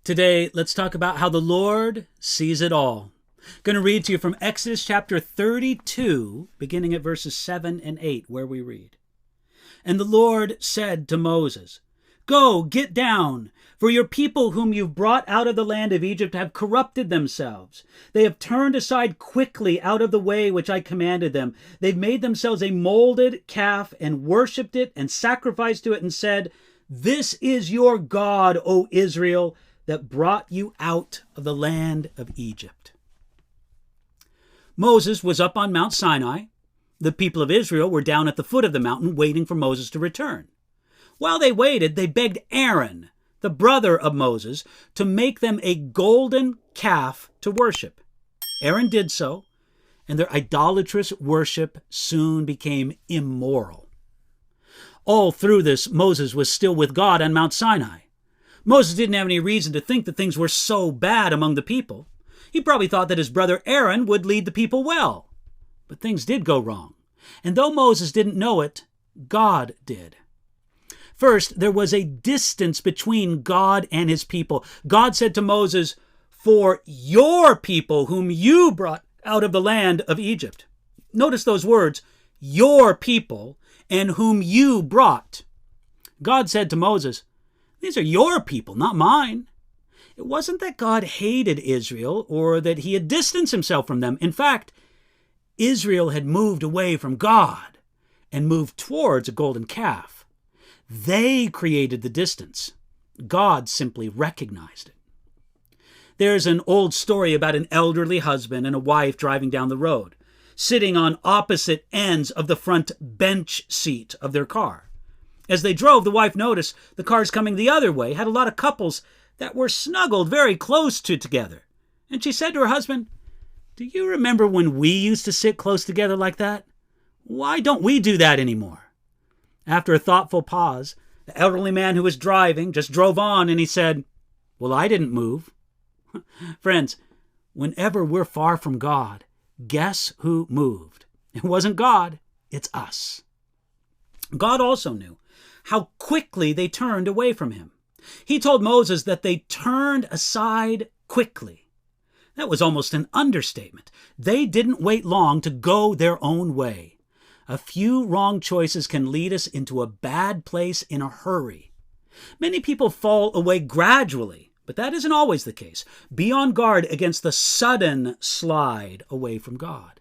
Today, let's talk about how the Lord sees it all. I'm going to read to you from Exodus chapter 32, beginning at verses 7 and 8, where we read, "And the Lord said to Moses, 'Go, get down, for your people whom you've brought out of the land of Egypt have corrupted themselves. They have turned aside quickly out of the way which I commanded them. They've made themselves a molded calf and worshipped it and sacrificed to it and said, This is your God, O Israel, that brought you out of the land of Egypt.'" Moses was up on Mount Sinai. The people of Israel were down at the foot of the mountain waiting for Moses to return. While they waited, they begged Aaron, the brother of Moses, to make them a golden calf to worship. Aaron did so, and their idolatrous worship soon became immoral. All through this, Moses was still with God on Mount Sinai. Moses didn't have any reason to think that things were so bad among the people. He probably thought that his brother Aaron would lead the people well. But things did go wrong. And though Moses didn't know it, God did. First, there was a distance between God and his people. God said to Moses, "For your people whom you brought out of the land of Egypt." Notice those words, your people and whom you brought. God said to Moses, "These are your people, not mine." It wasn't that God hated Israel or that he had distanced himself from them. In fact, Israel had moved away from God and moved towards a golden calf. They created the distance. God simply recognized it. There's an old story about an elderly husband and a wife driving down the road, sitting on opposite ends of the front bench seat of their car. As they drove, the wife noticed the cars coming the other way had a lot of couples that were snuggled very close together. And she said to her husband, "Do you remember when we used to sit close together like that? Why don't we do that anymore?" After a thoughtful pause, the elderly man who was driving just drove on and he said, "Well, I didn't move." Friends, whenever we're far from God, guess who moved? It wasn't God, it's us. God also knew how quickly they turned away from him. He told Moses that they turned aside quickly. That was almost an understatement. They didn't wait long to go their own way. A few wrong choices can lead us into a bad place in a hurry. Many people fall away gradually, but that isn't always the case. Be on guard against the sudden slide away from God.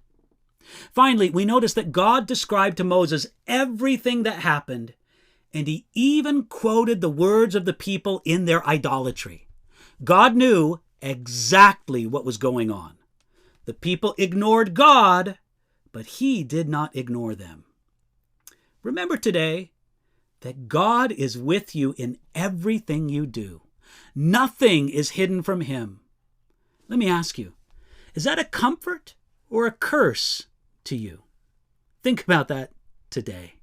Finally, we notice that God described to Moses everything that happened, and he even quoted the words of the people in their idolatry. God knew exactly what was going on. The people ignored God, but he did not ignore them. Remember today that God is with you in everything you do. Nothing is hidden from him. Let me ask you, is that a comfort or a curse to you? Think about that today.